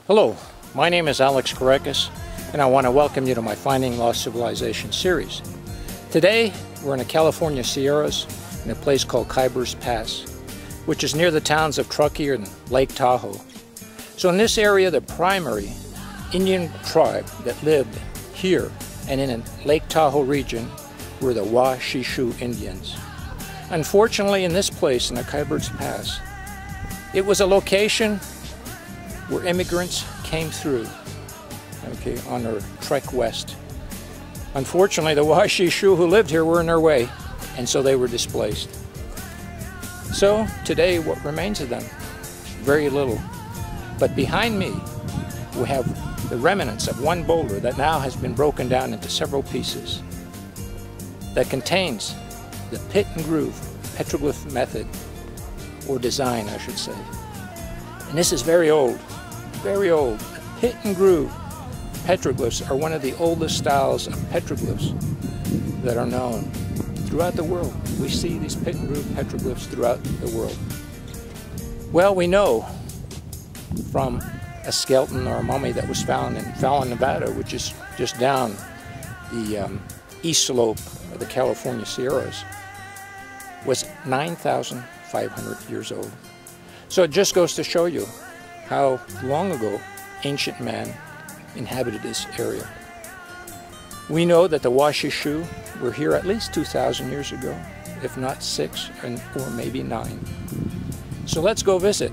Hello, my name is Alex Karekis, and I want to welcome you to my Finding Lost Civilization series. Today, we're in the California Sierras in a place called Kyburz Pass, which is near the towns of Truckee and Lake Tahoe. So in this area, the primary Indian tribe that lived here and in the Lake Tahoe region were the Washoe Indians. Unfortunately, in this place, in the Kyburz Pass, it was a location where immigrants came through, on their trek west. Unfortunately, the Washoe who lived here were in their way, and so they were displaced. So today, what remains of them? Very little. But behind me, we have the remnants of one boulder that now has been broken down into several pieces that contains the pit and groove petroglyph method, or design, I should say. And this is very old. Very old. Pit and groove petroglyphs are one of the oldest styles of petroglyphs that are known throughout the world. We see these pit and groove petroglyphs throughout the world. Well, we know from a skeleton or a mummy that was found in Fallon, Nevada, which is just down the east slope of the California Sierras, was 9,500 years old. So it just goes to show you how long ago ancient man inhabited this area. We know that the Washoe were here at least 2,000 years ago, if not 6 or maybe 9. So let's go visit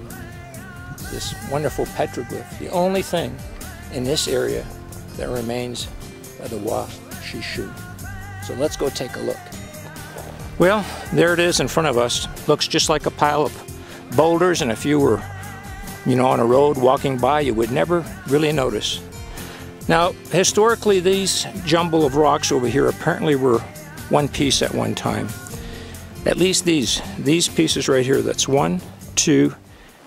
this wonderful petroglyph, the only thing in this area that remains of the Washoe. So let's go take a look. Well, there it is in front of us. Looks just like a pile of boulders, and if you were on a road walking by, you would never really notice. Now, historically, these jumble of rocks over here apparently were one piece at one time. At least these pieces right here, that's 1, 2,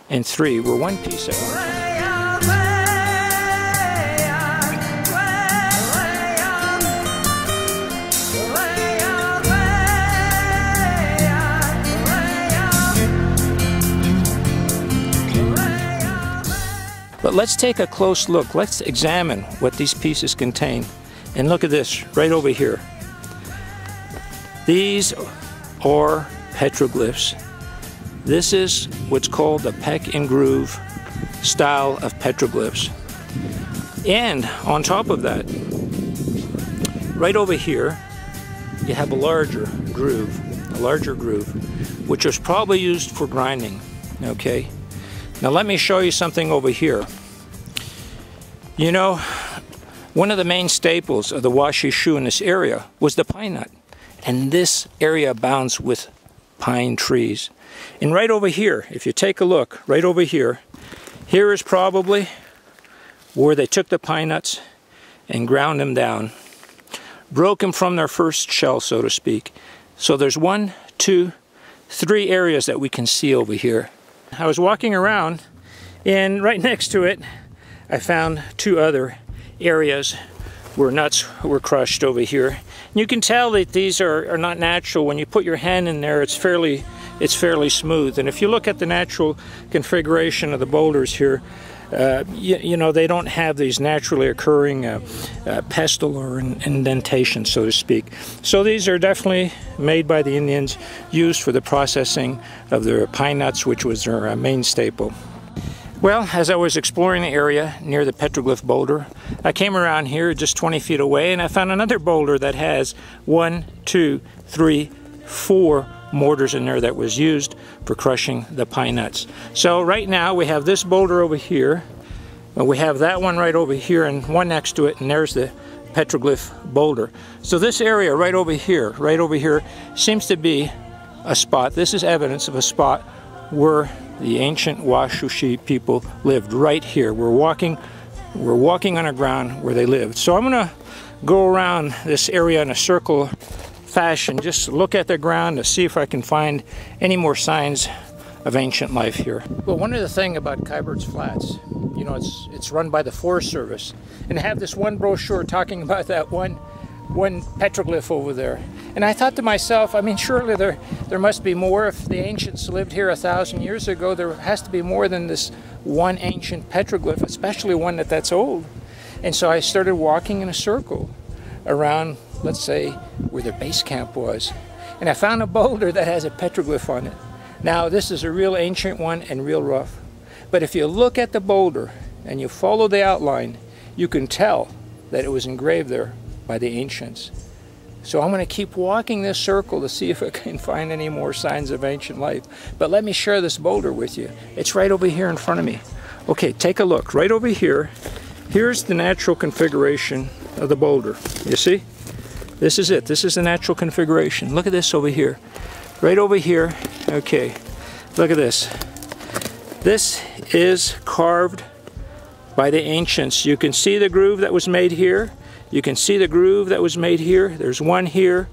and 3, were one piece at one time. But let's take a close look. Let's examine what these pieces contain. And look at this, right over here. These are petroglyphs. This is what's called the peck and groove style of petroglyphs. And on top of that, right over here, you have a larger groove, which was probably used for grinding, okay? Now let me show you something over here. You know, one of the main staples of the Washoe in this area was the pine nut. And this area abounds with pine trees. And right over here, if you take a look, right over here, here is probably where they took the pine nuts and ground them down. Broke them from their first shell, so to speak. So there's 1, 2, 3 areas that we can see over here. I was walking around, and right next to it, I found 2 other areas where nuts were crushed over here. And you can tell that these are not natural. When you put your hand in there, it's fairly smooth. And if you look at the natural configuration of the boulders here, you know, they don't have these naturally occurring pestle or indentation, so to speak. So these are definitely made by the Indians, used for the processing of their pine nuts, which was their main staple. Well, as I was exploring the area near the petroglyph boulder, I came around here just 20 feet away, and I found another boulder that has 1, 2, 3, 4 mortars in there that was used for crushing the pine nuts. So right now we have this boulder over here, and we have that one right over here, and one next to it, and there's the petroglyph boulder. So this area right over here seems to be a spot. This is evidence of a spot where the ancient Washoe people lived, right here. We're walking on a ground where they lived. So I'm gonna go around this area in a circle fashion, just look at the ground to see if I can find any more signs of ancient life here. Well, one of the things about Kyburz Flats, you know, it's run by the Forest Service, and I have this one brochure talking about that one petroglyph over there. And I thought to myself, I mean, surely there must be more. If the ancients lived here 1,000 years ago, there has to be more than this one ancient petroglyph, especially one that's old. And so I started walking in a circle around, let's say, where their base camp was. And I found a boulder that has a petroglyph on it. Now, this is a real ancient one and real rough. But if you look at the boulder and you follow the outline, you can tell that it was engraved there by the ancients. So I'm going to keep walking this circle to see if I can find any more signs of ancient life. But let me share this boulder with you. It's right over here in front of me. Okay, take a look. Right over here, here's the natural configuration of the boulder. You see? This is it. This is the natural configuration. Look at this over here. Right over here. Okay, look at this. This is carved by the ancients. You can see the groove that was made here. You can see the groove that was made here. There's one here.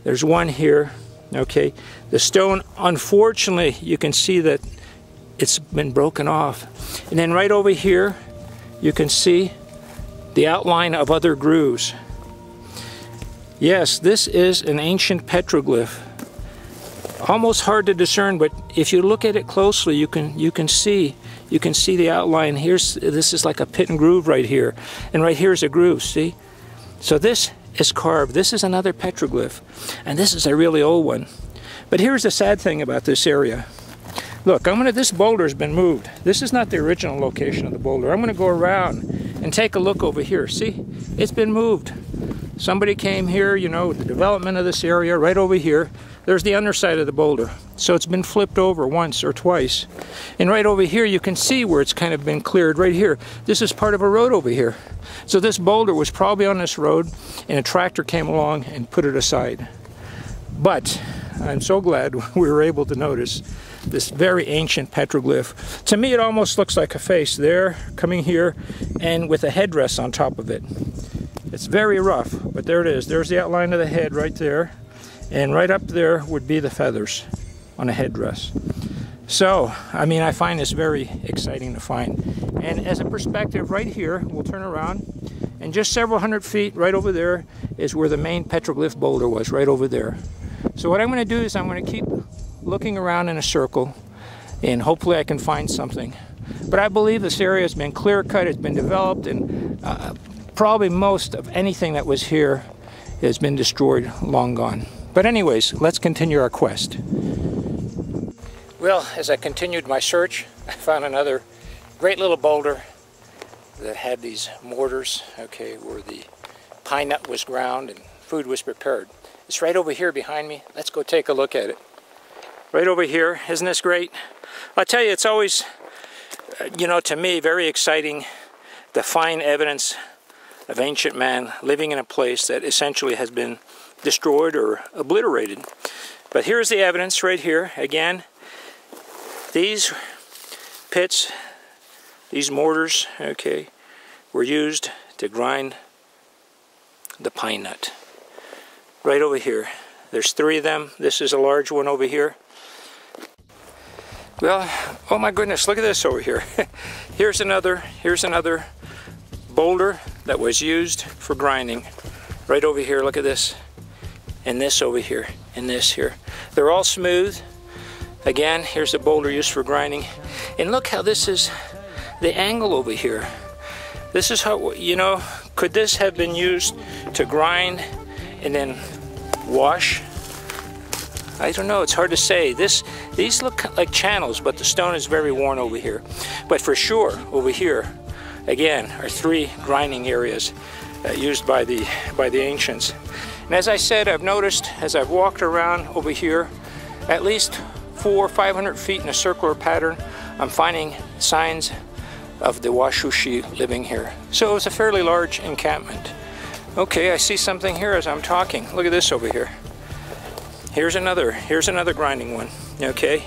There's one here. Okay. The stone, unfortunately, you can see that it's been broken off. And then right over here, you can see the outline of other grooves. Yes, this is an ancient petroglyph. Almost hard to discern, but if you look at it closely, you can see the outline. This is like a pit and groove right here, and right here is a groove. See, so this is carved. This is another petroglyph, and this is a really old one. But here's the sad thing about this area. Look, this boulder has been moved. This is not the original location of the boulder. I'm gonna go around and take a look over here. See, it's been moved. Somebody came here, you know, the development of this area right over here. There's the underside of the boulder. So it's been flipped over once or twice. And right over here, you can see where it's kind of been cleared right here. This is part of a road over here. So this boulder was probably on this road, and a tractor came along and put it aside. But I'm so glad we were able to notice this very ancient petroglyph. To me, it almost looks like a face there, coming here, and with a headdress on top of it. It's very rough, but there it is. There's the outline of the head right there. And right up there would be the feathers on a headdress. So, I mean, I find this very exciting to find. And as a perspective, right here, we'll turn around, and just several hundred feet right over there is where the main petroglyph boulder was, right over there. So what I'm going to do is I'm going to keep looking around in a circle, and hopefully I can find something. But I believe this area has been clear-cut, it's been developed, and probably most of anything that was here has been destroyed, long gone. But anyways, let's continue our quest. Well, as I continued my search, I found another great little boulder that had these mortars, okay, where the pine nut was ground and food was prepared. It's right over here behind me. Let's go take a look at it. Right over here, isn't this great? I'll tell you, it's always, you know, to me, very exciting to find evidence of ancient man living in a place that essentially has been destroyed or obliterated. But here's the evidence right here. Again, these pits, these mortars, okay, were used to grind the pine nut. Right over here. There's 3 of them. This is a large one over here. Well, oh my goodness, look at this over here. Here's another boulder that was used for grinding. Right over here, look at this. And this over here, and this here. They're all smooth. Again, here's the boulder used for grinding. And look how this is, the angle over here. This is how, you know, could this have been used to grind and then wash? I don't know, it's hard to say. These look like channels, but the stone is very worn over here. But for sure, over here, again, are 3 grinding areas used by the ancients. And as I said, I've noticed as I've walked around over here, at least 400 or 500 feet in a circular pattern, I'm finding signs of the Washoe living here. So it was a fairly large encampment. Okay, I see something here as I'm talking. Look at this over here. Here's another grinding one. Okay,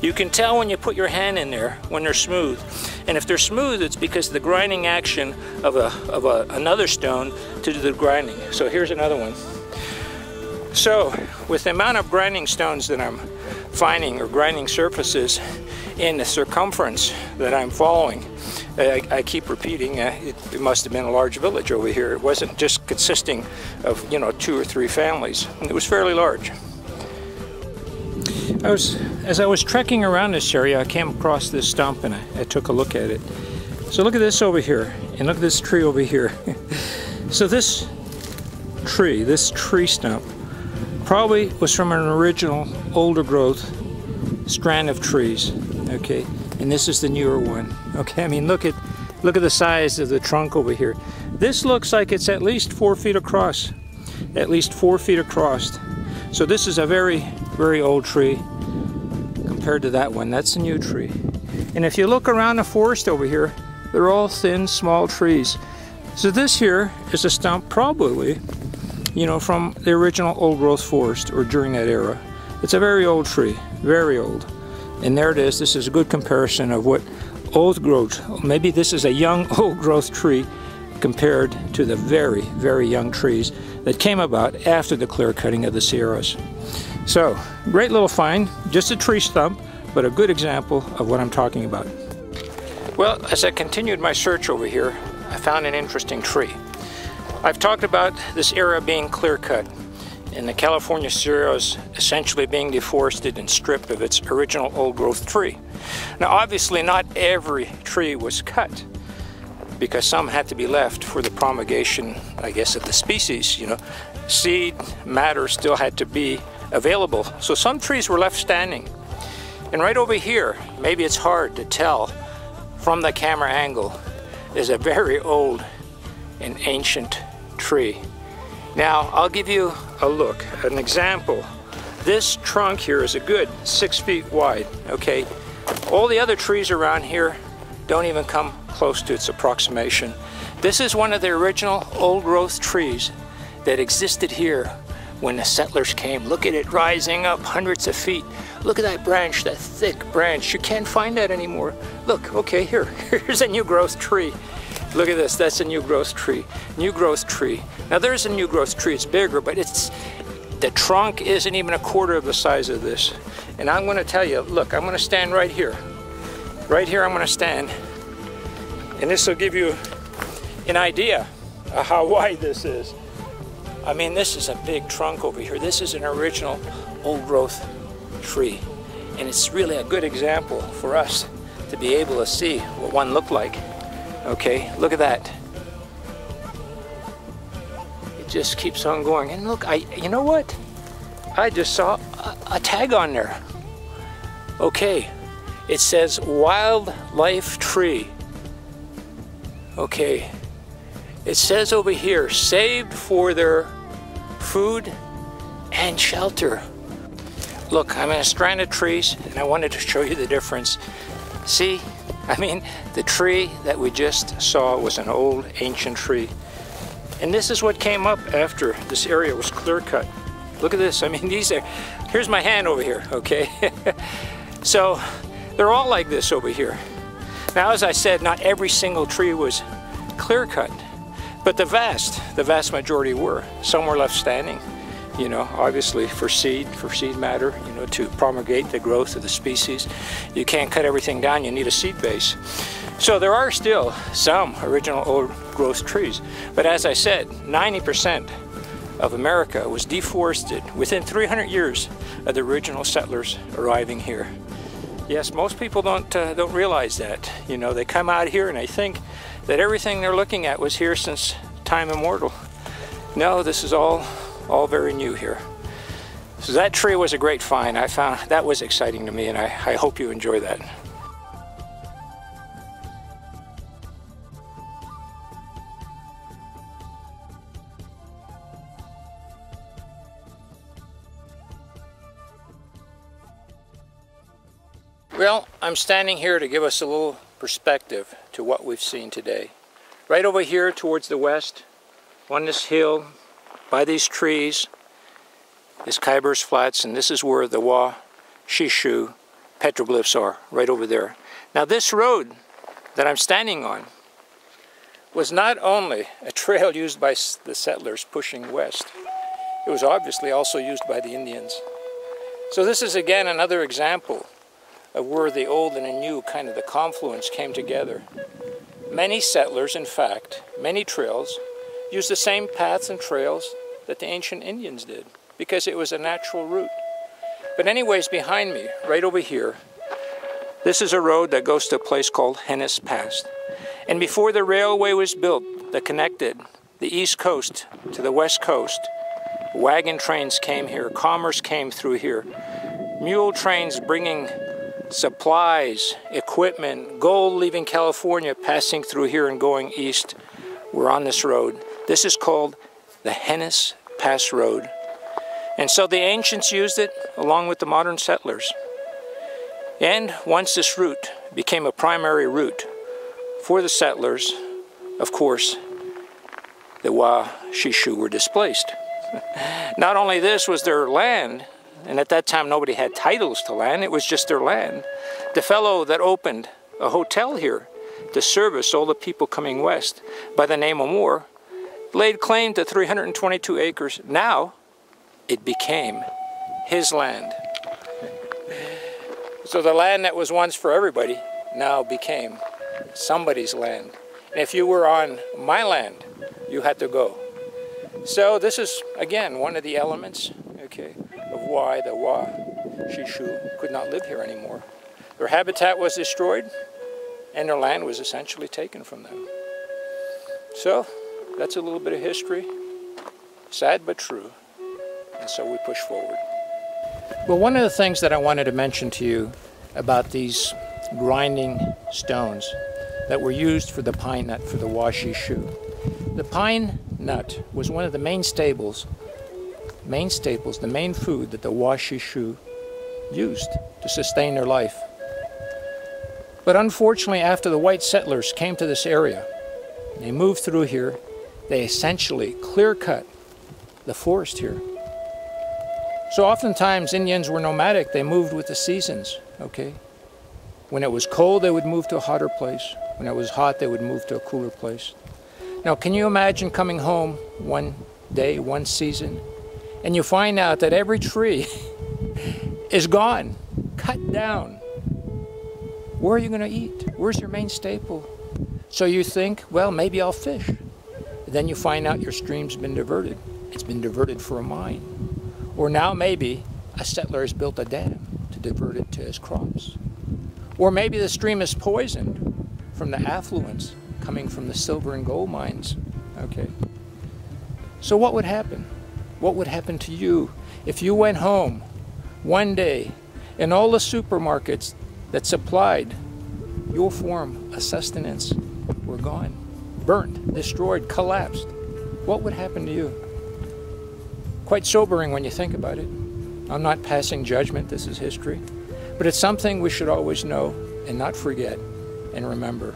you can tell when you put your hand in there when they're smooth, and if they're smooth, it's because of the grinding action of another stone to do the grinding. So here's another one. So with the amount of grinding stones that I'm finding, or grinding surfaces in the circumference that I'm following, I keep repeating, it must have been a large village over here. It wasn't just consisting of, you know, 2 or 3 families. It was fairly large. As I was trekking around this area, I came across this stump and I took a look at it. So look at this over here, and look at this tree over here. So this tree stump, probably was from an original older growth strand of trees, okay? And this is the newer one, okay? I mean, look at the size of the trunk over here. This looks like it's at least 4 feet across, at least 4 feet across. So this is a very, very old tree compared to that one. That's a new tree. And if you look around the forest over here, they're all thin, small trees. So this here is a stump probably, you know, from the original old growth forest or during that era. It's a very old tree, very old. And there it is. This is a good comparison of what old growth, maybe this is a young old growth tree compared to the very, very young trees that came about after the clear cutting of the Sierras. So, great little find, just a tree stump, but a good example of what I'm talking about. Well, as I continued my search over here, I found an interesting tree. I've talked about this area being clear cut, and the California Sierras essentially being deforested and stripped of its original old growth tree. Now obviously not every tree was cut, because some had to be left for the promulgation, I guess, of the species, you know. Seed matter still had to be available, so some trees were left standing. And right over here, maybe it's hard to tell from the camera angle, is a very old and ancient tree. Now, I'll give you a look, an example. This trunk here is a good 6 feet wide, okay? All the other trees around here don't even come close to its approximation. This is one of the original old growth trees that existed here when the settlers came. Look at it rising up hundreds of feet. Look at that branch, that thick branch. You can't find that anymore. Look, okay, here's a new growth tree. Look at this, that's a new growth tree. New growth tree. Now there's a new growth tree, it's bigger, but the trunk isn't even a quarter of the size of this. And I'm gonna tell you, look, I'm gonna stand right here. Right here I'm gonna stand. And this will give you an idea of how wide this is. I mean, this is a big trunk over here. This is an original old growth tree. And it's really a good example for us to be able to see what one looked like. Okay, look at that. It just keeps on going. And look, you know what? I just saw a tag on there. Okay, it says wildlife tree. Okay, it says over here, saved for their food and shelter. Look, I'm in a strand of trees, and I wanted to show you the difference. See? I mean, the tree that we just saw was an old, ancient tree. And this is what came up after this area was clear cut. Look at this. I mean, here's my hand over here, okay? So, they're all like this over here. Now, as I said, not every single tree was clear cut, but the vast majority were. Some were left standing, you know, obviously for seed matter, you know, to promulgate the growth of the species. You can't cut everything down, you need a seed base. So there are still some original old growth trees, but as I said, 90% of America was deforested within 300 years of the original settlers arriving here. Yes, most people don't realize that. You know, they come out here and they think that everything they're looking at was here since time immemorial. No, this is all very new here. So that tree was a great find. I found that was exciting to me, and I hope you enjoy that. Well, I'm standing here to give us a little perspective to what we've seen today. Right over here towards the west, on this hill, by these trees, is Kyburz Flats, and this is where the Washoe petroglyphs are, right over there. Now this road that I'm standing on was not only a trail used by the settlers pushing west, it was obviously also used by the Indians. So this is again another example of where the old and the new, kind of the confluence, came together. Many settlers, in fact, many trails, used the same paths and trails that the ancient Indians did, because it was a natural route. But anyways, behind me, right over here, this is a road that goes to a place called Hennis Pass. And before the railway was built that connected the East Coast to the West Coast, wagon trains came here, commerce came through here, mule trains bringing supplies, equipment, gold leaving California, passing through here and going east, were on this road. This is called the Hennis Pass Road. And so the ancients used it along with the modern settlers. And once this route became a primary route for the settlers, of course, the Washoe were displaced. Not only this was their land, and at that time nobody had titles to land, it was just their land. The fellow that opened a hotel here to service all the people coming west by the name of Moore laid claim to 322 acres. Now it became his land. So the land that was once for everybody now became somebody's land. And if you were on my land, you had to go. So this is, again, one of the elements, okay, of why the Washoe could not live here anymore. Their habitat was destroyed, and their land was essentially taken from them. So that's a little bit of history, sad but true, and so we push forward. Well, one of the things that I wanted to mention to you about these grinding stones that were used for the pine nut for the Washoe. The pine nut was one of the main staples, the main food that the Washoe used to sustain their life. But unfortunately, after the white settlers came to this area, they moved through here, they essentially clear-cut the forest here. So oftentimes Indians were nomadic, they moved with the seasons, okay? When it was cold, they would move to a hotter place. When it was hot, they would move to a cooler place. Now, can you imagine coming home one day, one season, and you find out that every tree is gone, cut down? Where are you going to eat? Where's your main staple? So you think, well, maybe I'll fish. Then you find out your stream's been diverted. It's been diverted for a mine. Or now maybe a settler has built a dam to divert it to his crops. Or maybe the stream is poisoned from the affluence coming from the silver and gold mines. Okay. So what would happen? What would happen to you if you went home one day and all the supermarkets that supplied your form of sustenance were gone, burnt, destroyed, collapsed? What would happen to you? Quite sobering when you think about it. I'm not passing judgment, this is history. But it's something we should always know and not forget and remember.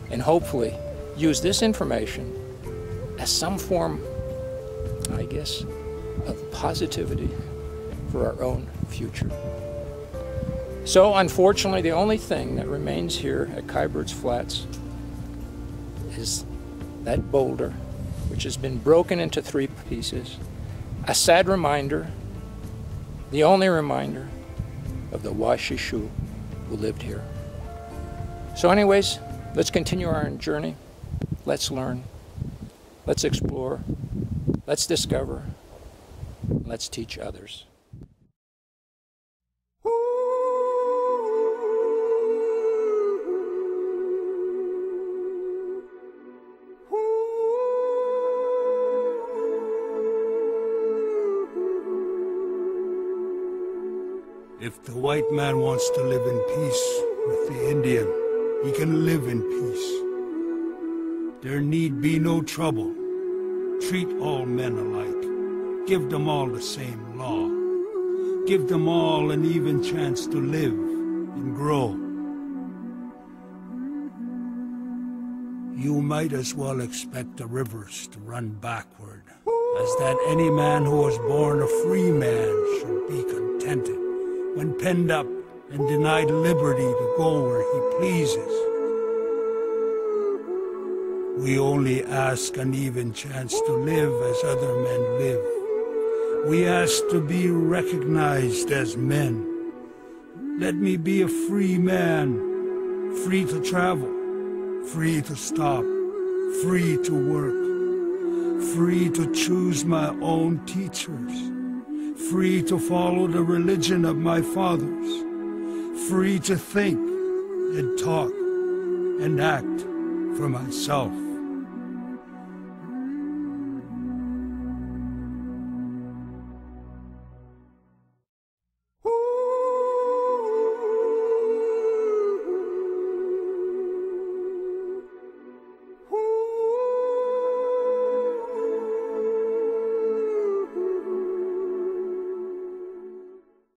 And hopefully use this information as some form, I guess, of positivity for our own future. So unfortunately, the only thing that remains here at Kyburz Flats is that boulder, which has been broken into 3 pieces. A sad reminder, the only reminder of the Washoe who lived here. So anyways, let's continue our journey. Let's learn. Let's explore. Let's discover. Let's teach others. If the white man wants to live in peace with the Indian, he can live in peace. There need be no trouble. Treat all men alike. Give them all the same law. Give them all an even chance to live and grow. You might as well expect the rivers to run backward, as that any man who was born a free man should be contented when penned up and denied liberty to go where he pleases. We only ask an even chance to live as other men live. We ask to be recognized as men. Let me be a free man, free to travel, free to stop, free to work, free to choose my own teachers, free to follow the religion of my fathers, free to think and talk and act for myself.